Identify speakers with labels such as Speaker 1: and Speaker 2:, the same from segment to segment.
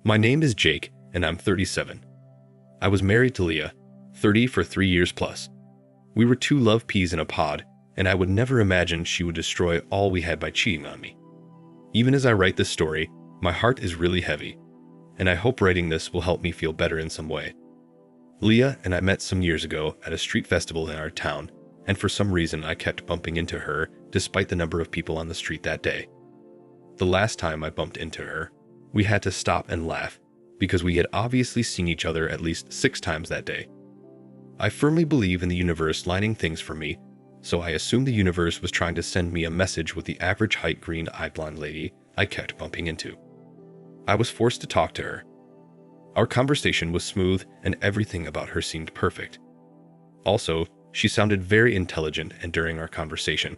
Speaker 1: My name is Jake, and I'm 37. I was married to Leah, 30 for 3 years plus. We were two love peas in a pod, and I would never imagine she would destroy all we had by cheating on me. Even as I write this story, my heart is really heavy, and I hope writing this will help me feel better in some way. Leah and I met some years ago at a street festival in our town, and for some reason I kept bumping into her despite the number of people on the street that day. The last time I bumped into her, we had to stop and laugh because we had obviously seen each other at least 6 times that day. I firmly believe in the universe lining things for me, so I assumed the universe was trying to send me a message with the average height green-eyed blonde lady I kept bumping into. I was forced to talk to her. Our conversation was smooth and everything about her seemed perfect. Also, she sounded very intelligent, and during our conversation,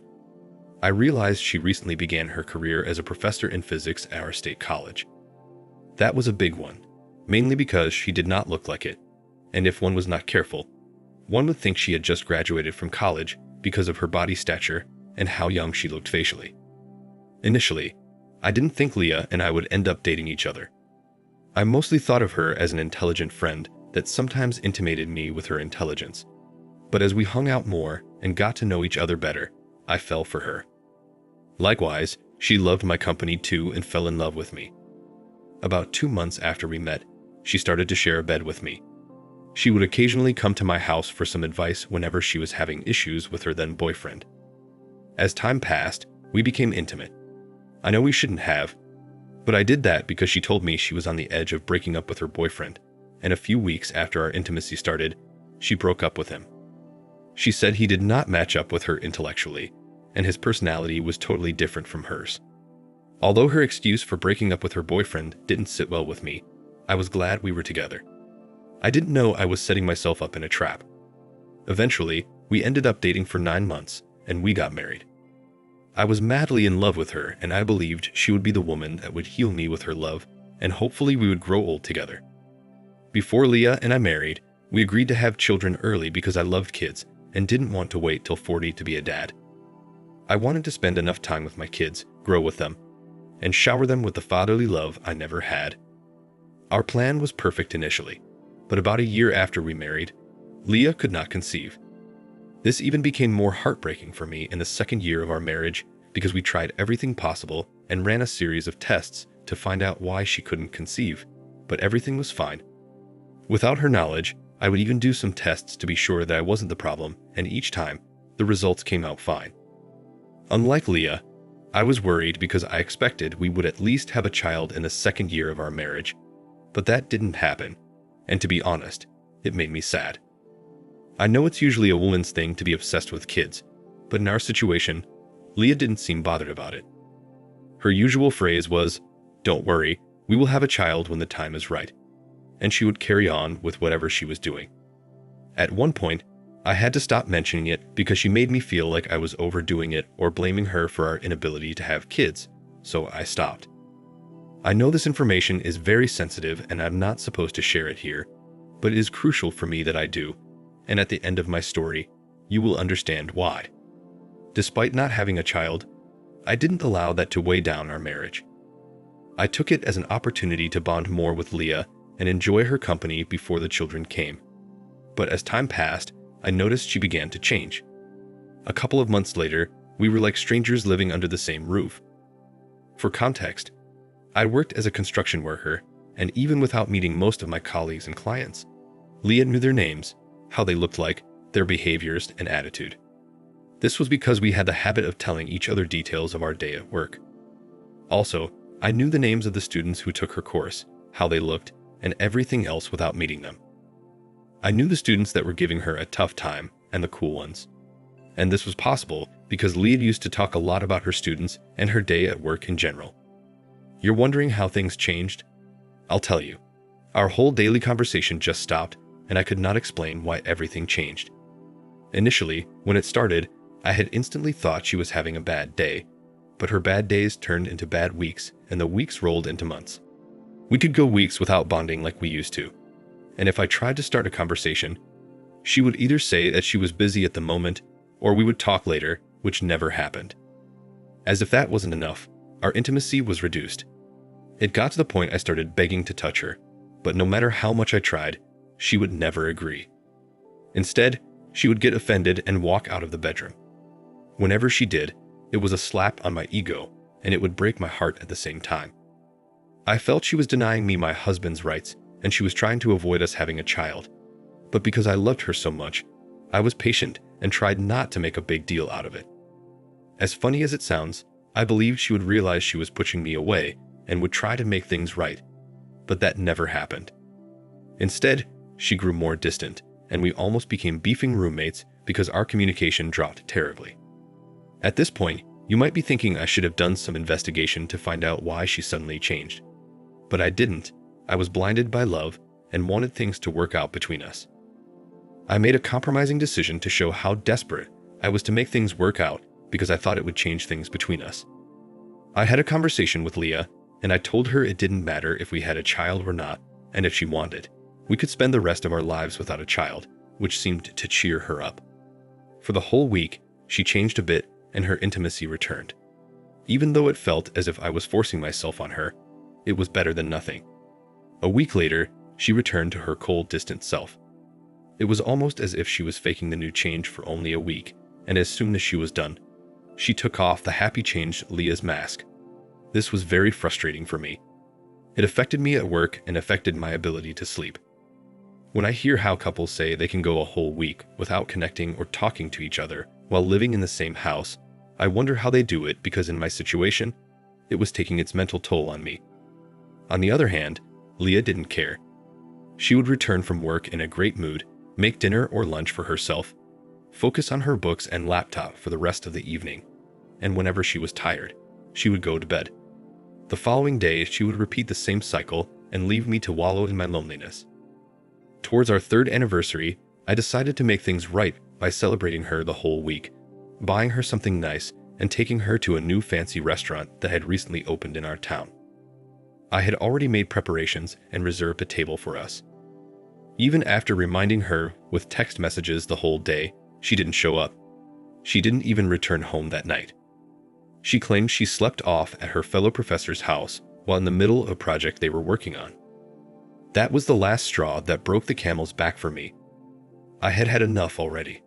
Speaker 1: I realized she recently began her career as a professor in physics at our state college. That was a big one, mainly because she did not look like it, and if one was not careful, one would think she had just graduated from college because of her body stature and how young she looked facially. Initially, I didn't think Leah and I would end up dating each other. I mostly thought of her as an intelligent friend that sometimes intimated me with her intelligence. But as we hung out more and got to know each other better, I fell for her. Likewise, she loved my company too and fell in love with me. About 2 months after we met, she started to share a bed with me. She would occasionally come to my house for some advice whenever she was having issues with her then boyfriend. As time passed, we became intimate. I know we shouldn't have, but I did that because she told me she was on the edge of breaking up with her boyfriend, and a few weeks after our intimacy started, she broke up with him. She said he did not match up with her intellectually, and his personality was totally different from hers. Although her excuse for breaking up with her boyfriend didn't sit well with me, I was glad we were together. I didn't know I was setting myself up in a trap. Eventually, we ended up dating for 9 months, and we got married. I was madly in love with her, and I believed she would be the woman that would heal me with her love, and hopefully we would grow old together. Before Leah and I married, we agreed to have children early because I loved kids and didn't want to wait till 40 to be a dad. I wanted to spend enough time with my kids, grow with them, and shower them with the fatherly love I never had. Our plan was perfect initially, but about a year after we married, Leah could not conceive. This even became more heartbreaking for me in the 2nd year of our marriage because we tried everything possible and ran a series of tests to find out why she couldn't conceive, but everything was fine. Without her knowledge, I would even do some tests to be sure that I wasn't the problem, and each time, the results came out fine. Unlike Leah, I was worried because I expected we would at least have a child in the 2nd year of our marriage, but that didn't happen, and to be honest, it made me sad. I know it's usually a woman's thing to be obsessed with kids, but in our situation, Leah didn't seem bothered about it. Her usual phrase was, "Don't worry, we will have a child when the time is right," and she would carry on with whatever she was doing. At one point, I had to stop mentioning it because she made me feel like I was overdoing it or blaming her for our inability to have kids, so I stopped. I know this information is very sensitive and I'm not supposed to share it here, but it is crucial for me that I do, and at the end of my story, you will understand why. Despite not having a child, I didn't allow that to weigh down our marriage. I took it as an opportunity to bond more with Leah and enjoy her company before the children came. But as time passed, I noticed she began to change. A couple of months later, we were like strangers living under the same roof. For context, I worked as a construction worker, and even without meeting most of my colleagues and clients, Leah knew their names, how they looked like, their behaviors, and attitude. This was because we had the habit of telling each other details of our day at work. Also, I knew the names of the students who took her course, how they looked, and everything else without meeting them. I knew the students that were giving her a tough time and the cool ones. And this was possible because Leah used to talk a lot about her students and her day at work in general. You're wondering how things changed? I'll tell you. Our whole daily conversation just stopped, and I could not explain why everything changed. Initially, when it started, I had instantly thought she was having a bad day, but her bad days turned into bad weeks, and the weeks rolled into months. We could go weeks without bonding like we used to, and if I tried to start a conversation, she would either say that she was busy at the moment, or we would talk later, which never happened. As if that wasn't enough, our intimacy was reduced. It got to the point I started begging to touch her, but no matter how much I tried, she would never agree. Instead, she would get offended and walk out of the bedroom. Whenever she did, it was a slap on my ego, and it would break my heart at the same time. I felt she was denying me my husband's rights, and she was trying to avoid us having a child. But because I loved her so much, I was patient and tried not to make a big deal out of it. As funny as it sounds, I believed she would realize she was pushing me away and would try to make things right, but that never happened. Instead, she grew more distant, and we almost became beefing roommates because our communication dropped terribly. At this point, you might be thinking I should have done some investigation to find out why she suddenly changed. But I didn't. I was blinded by love and wanted things to work out between us. I made a compromising decision to show how desperate I was to make things work out because I thought it would change things between us. I had a conversation with Leah, and I told her it didn't matter if we had a child or not, and if she wanted, we could spend the rest of our lives without a child, which seemed to cheer her up. For the whole week, she changed a bit and her intimacy returned. Even though it felt as if I was forcing myself on her, it was better than nothing. A week later, she returned to her cold, distant self. It was almost as if she was faking the new change for only a week, and as soon as she was done, she took off the happy change Leah's mask. This was very frustrating for me. It affected me at work and affected my ability to sleep. When I hear how couples say they can go a whole week without connecting or talking to each other while living in the same house, I wonder how they do it because in my situation, it was taking its mental toll on me. On the other hand, Leah didn't care. She would return from work in a great mood, make dinner or lunch for herself, focus on her books and laptop for the rest of the evening, and whenever she was tired, she would go to bed. The following day, she would repeat the same cycle and leave me to wallow in my loneliness. Towards our 3rd anniversary, I decided to make things right by celebrating her the whole week, buying her something nice, and taking her to a new fancy restaurant that had recently opened in our town. I had already made preparations and reserved a table for us. Even after reminding her with text messages the whole day, she didn't show up. She didn't even return home that night. She claimed she slept off at her fellow professor's house while in the middle of a project they were working on. That was the last straw that broke the camel's back for me. I had had enough already.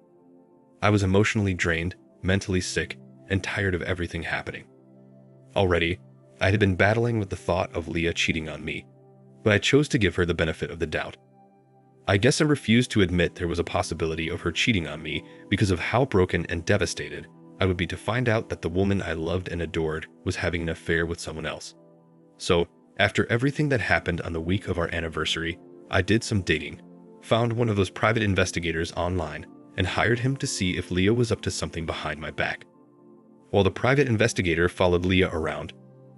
Speaker 1: I was emotionally drained, mentally sick, and tired of everything happening. Already, I had been battling with the thought of Leah cheating on me, but I chose to give her the benefit of the doubt. I guess I refused to admit there was a possibility of her cheating on me because of how broken and devastated I would be to find out that the woman I loved and adored was having an affair with someone else. So, after everything that happened on the week of our anniversary, I did some dating, found one of those private investigators online, and hired him to see if Leah was up to something behind my back. While the private investigator followed Leah around,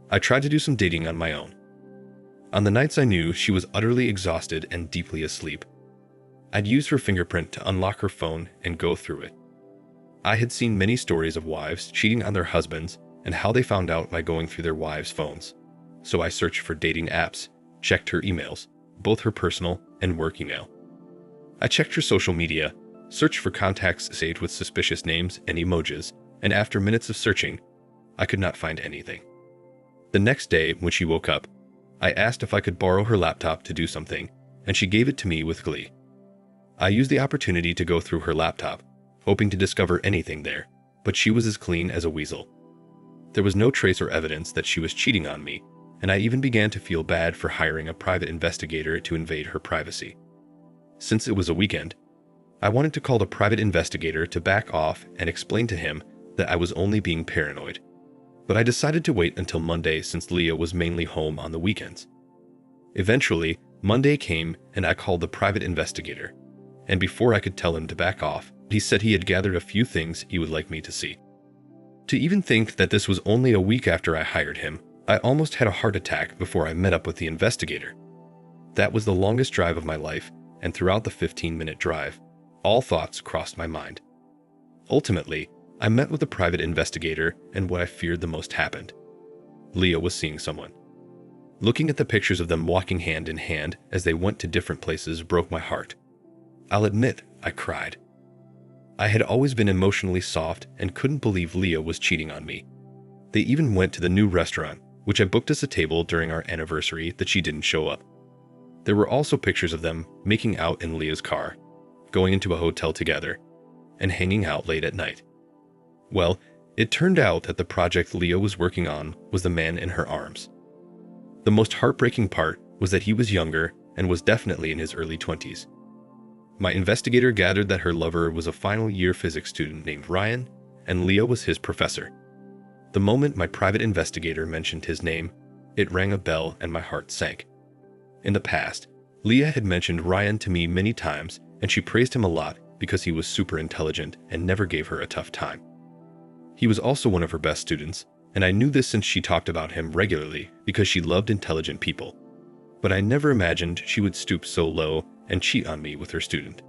Speaker 1: I tried to do some dating on my own. On the nights I knew she was utterly exhausted and deeply asleep, I'd use her fingerprint to unlock her phone and go through it. I had seen many stories of wives cheating on their husbands and how they found out by going through their wives' phones. So I searched for dating apps, checked her emails, both her personal and work email. I checked her social media, searched for contacts saved with suspicious names and emojis, and after minutes of searching, I could not find anything. The next day, when she woke up, I asked if I could borrow her laptop to do something, and she gave it to me with glee. I used the opportunity to go through her laptop, hoping to discover anything there, but she was as clean as a weasel. There was no trace or evidence that she was cheating on me, and I even began to feel bad for hiring a private investigator to invade her privacy. Since it was a weekend, I wanted to call the private investigator to back off and explain to him that I was only being paranoid. But I decided to wait until Monday since Leah was mainly home on the weekends. Eventually, Monday came and I called the private investigator, and before I could tell him to back off, he said he had gathered a few things he would like me to see. To even think that this was only a week after I hired him, I almost had a heart attack before I met up with the investigator. That was the longest drive of my life, and throughout the 15-minute drive, all thoughts crossed my mind. Ultimately, I met with the private investigator, and what I feared the most happened. Leah was seeing someone. Looking at the pictures of them walking hand in hand as they went to different places broke my heart. I'll admit, I cried. I had always been emotionally soft and couldn't believe Leah was cheating on me. They even went to the new restaurant, which I booked us a table during our anniversary that she didn't show up. There were also pictures of them making out in Leah's car, going into a hotel together, and hanging out late at night. Well, it turned out that the project Leah was working on was the man in her arms. The most heartbreaking part was that he was younger and was definitely in his early 20s. My investigator gathered that her lover was a final year physics student named Ryan, and Leah was his professor. The moment my private investigator mentioned his name, it rang a bell and my heart sank. In the past, Leah had mentioned Ryan to me many times, and she praised him a lot because he was super intelligent and never gave her a tough time. He was also one of her best students, and I knew this since she talked about him regularly because she loved intelligent people. But I never imagined she would stoop so low and cheat on me with her student.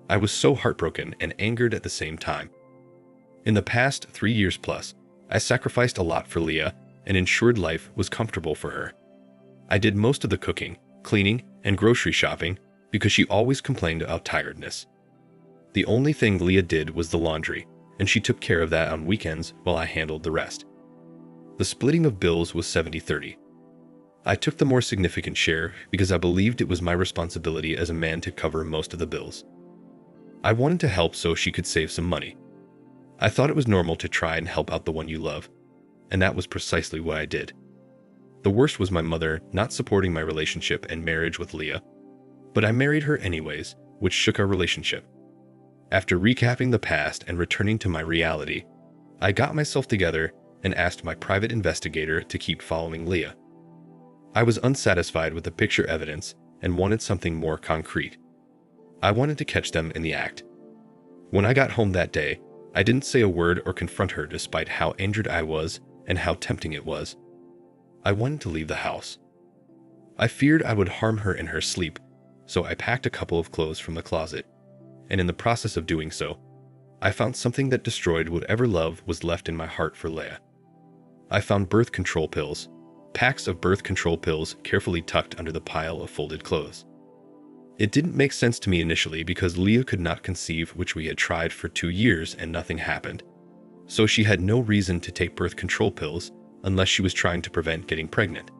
Speaker 1: I was so heartbroken and angered at the same time. In the past 3 years plus, I sacrificed a lot for Leah and ensured life was comfortable for her. I did most of the cooking, cleaning, and grocery shopping because she always complained about tiredness. The only thing Leah did was the laundry, and she took care of that on weekends while I handled the rest. The splitting of bills was 70-30. I took the more significant share because I believed it was my responsibility as a man to cover most of the bills. I wanted to help so she could save some money. I thought it was normal to try and help out the one you love, and that was precisely what I did. The worst was my mother not supporting my relationship and marriage with Leah, but I married her anyways, which shook our relationship. After recapping the past and returning to my reality, I got myself together and asked my private investigator to keep following Leah. I was unsatisfied with the picture evidence and wanted something more concrete. I wanted to catch them in the act. When I got home that day, I didn't say a word or confront her despite how injured I was and how tempting it was. I wanted to leave the house. I feared I would harm her in her sleep, so I packed a couple of clothes from the closet, and in the process of doing so, I found something that destroyed whatever love was left in my heart for Leah. I found birth control pills, packs of birth control pills carefully tucked under the pile of folded clothes. It didn't make sense to me initially because Leah could not conceive, which we had tried for 2 years and nothing happened. So she had no reason to take birth control pills unless she was trying to prevent getting pregnant.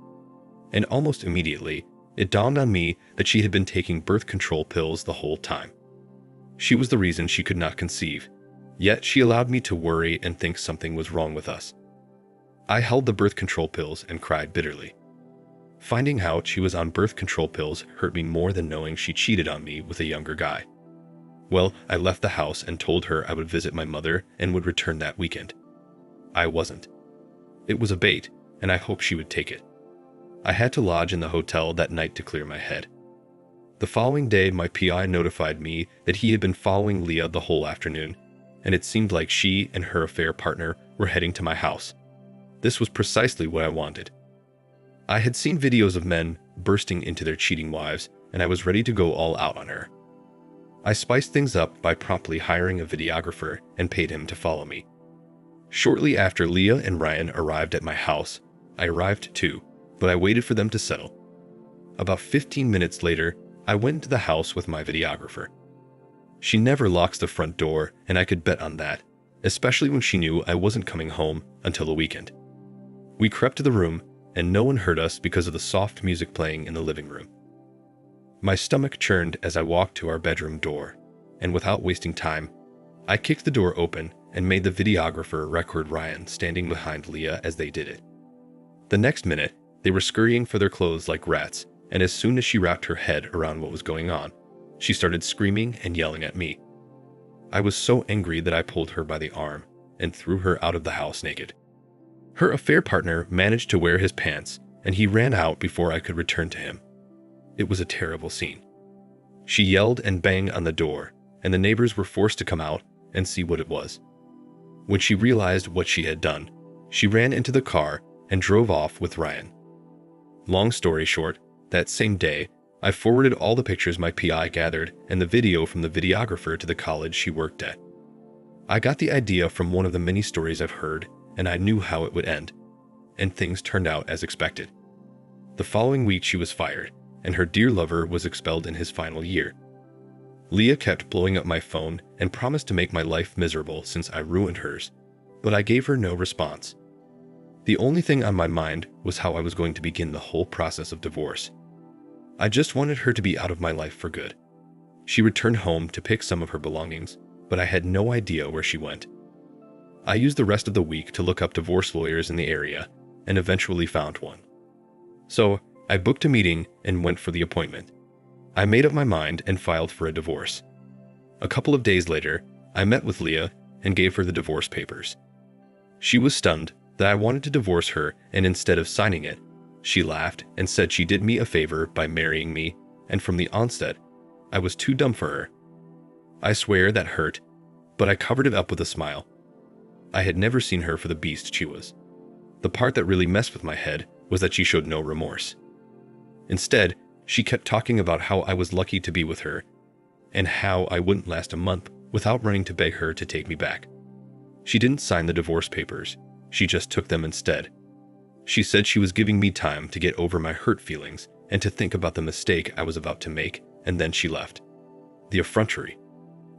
Speaker 1: And almost immediately, it dawned on me that she had been taking birth control pills the whole time. She was the reason she could not conceive, yet she allowed me to worry and think something was wrong with us. I held the birth control pills and cried bitterly. Finding out she was on birth control pills hurt me more than knowing she cheated on me with a younger guy. Well, I left the house and told her I would visit my mother and would return that weekend. I wasn't. It was a bait, and I hoped she would take it. I had to lodge in the hotel that night to clear my head. The following day, my PI notified me that he had been following Leah the whole afternoon, and it seemed like she and her affair partner were heading to my house. This was precisely what I wanted. I had seen videos of men bursting into their cheating wives, and I was ready to go all out on her. I spiced things up by promptly hiring a videographer and paid him to follow me. Shortly after Leah and Ryan arrived at my house, I arrived too, but I waited for them to settle. About 15 minutes later, I went into the house with my videographer. She never locks the front door, and I could bet on that, especially when she knew I wasn't coming home until the weekend. We crept to the room, and no one heard us because of the soft music playing in the living room. My stomach churned as I walked to our bedroom door, and without wasting time, I kicked the door open and made the videographer record Ryan standing behind Leah as they did it. The next minute, they were scurrying for their clothes like rats, and as soon as she wrapped her head around what was going on, she started screaming and yelling at me. I was so angry that I pulled her by the arm and threw her out of the house naked. Her affair partner managed to wear his pants, and he ran out before I could return to him. It was a terrible scene. She yelled and banged on the door, and the neighbors were forced to come out and see what it was. When she realized what she had done, she ran into the car and drove off with Ryan. Long story short, that same day, I forwarded all the pictures my PI gathered and the video from the videographer to the college she worked at. I got the idea from one of the many stories I've heard, and I knew how it would end, and things turned out as expected. The following week she was fired, and her dear lover was expelled in his final year. Leah kept blowing up my phone and promised to make my life miserable since I ruined hers, but I gave her no response. The only thing on my mind was how I was going to begin the whole process of divorce. I just wanted her to be out of my life for good. She returned home to pick some of her belongings, but I had no idea where she went. I used the rest of the week to look up divorce lawyers in the area and eventually found one. So I booked a meeting and went for the appointment. I made up my mind and filed for a divorce. A couple of days later, I met with Leah and gave her the divorce papers. She was stunned that I wanted to divorce her, and instead of signing it, she laughed and said she did me a favor by marrying me, and from the onset, I was too dumb for her. I swear that hurt, but I covered it up with a smile. I had never seen her for the beast she was. The part that really messed with my head was that she showed no remorse. Instead, she kept talking about how I was lucky to be with her, and how I wouldn't last a month without running to beg her to take me back. She didn't sign the divorce papers, she just took them instead. She said she was giving me time to get over my hurt feelings and to think about the mistake I was about to make, and then she left. The effrontery.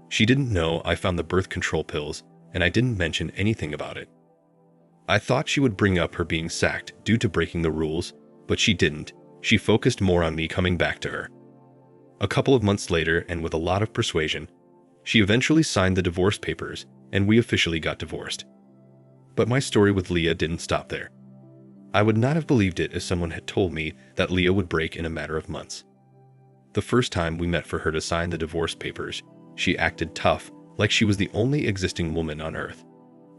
Speaker 1: She didn't know I found the birth control pills, and I didn't mention anything about it. I thought she would bring up her being sacked due to breaking the rules, but she didn't. She focused more on me coming back to her. A couple of months later, and with a lot of persuasion, she eventually signed the divorce papers, and we officially got divorced. But my story with Leah didn't stop there. I would not have believed it if someone had told me that Leah would break in a matter of months. The first time we met for her to sign the divorce papers, she acted tough, like she was the only existing woman on earth.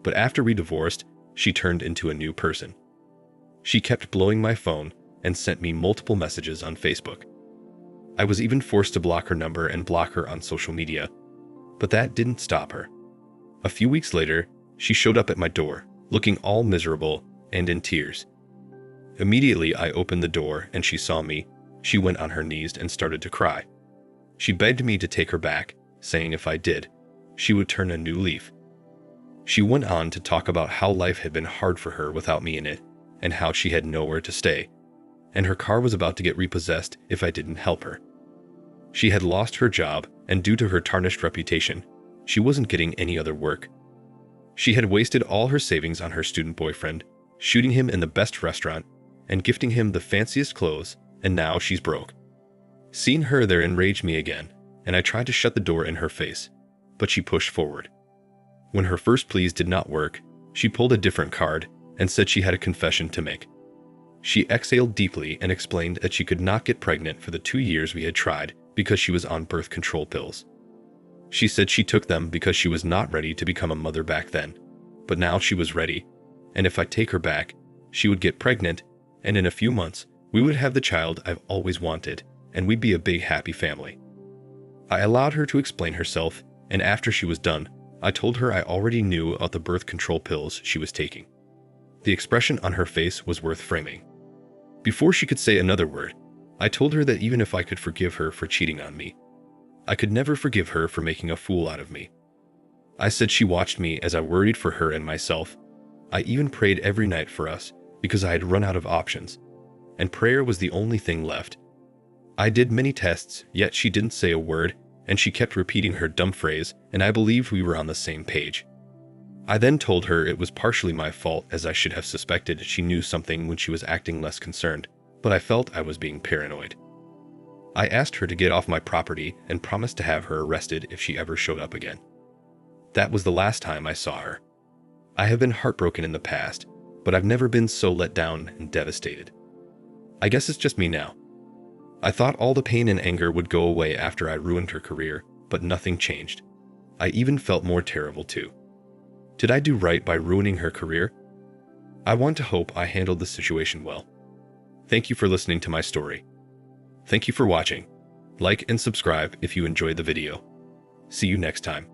Speaker 1: But after we divorced, she turned into a new person. She kept blowing my phone and sent me multiple messages on Facebook. I was even forced to block her number and block her on social media, but that didn't stop her. A few weeks later, she showed up at my door, looking all miserable and in tears. Immediately, I opened the door and she saw me. She went on her knees and started to cry. She begged me to take her back, saying if I did, she would turn a new leaf. She went on to talk about how life had been hard for her without me in it, and how she had nowhere to stay, and her car was about to get repossessed if I didn't help her. She had lost her job, and due to her tarnished reputation, she wasn't getting any other work. She had wasted all her savings on her student boyfriend, shooting him in the best restaurant, and gifting him the fanciest clothes, and now she's broke. Seeing her there enraged me again, and I tried to shut the door in her face, but she pushed forward. When her first pleas did not work, she pulled a different card and said she had a confession to make. She exhaled deeply and explained that she could not get pregnant for the 2 years we had tried because she was on birth control pills. She said she took them because she was not ready to become a mother back then, but now she was ready, and if I take her back, she would get pregnant, and in a few months, we would have the child I've always wanted, and we'd be a big happy family. I allowed her to explain herself, and after she was done, I told her I already knew about the birth control pills she was taking. The expression on her face was worth framing. Before she could say another word, I told her that even if I could forgive her for cheating on me, I could never forgive her for making a fool out of me. I said she watched me as I worried for her and myself. I even prayed every night for us because I had run out of options, and prayer was the only thing left. I did many tests, yet she didn't say a word, and she kept repeating her dumb phrase, and I believed we were on the same page. I then told her it was partially my fault, as I should have suspected she knew something when she was acting less concerned, but I felt I was being paranoid. I asked her to get off my property and promised to have her arrested if she ever showed up again. That was the last time I saw her. I have been heartbroken in the past, but I've never been so let down and devastated. I guess it's just me now. I thought all the pain and anger would go away after I ruined her career, but nothing changed. I even felt more terrible too. Did I do right by ruining her career? I want to hope I handled the situation well. Thank you for listening to my story. Thank you for watching. Like and subscribe if you enjoyed the video. See you next time.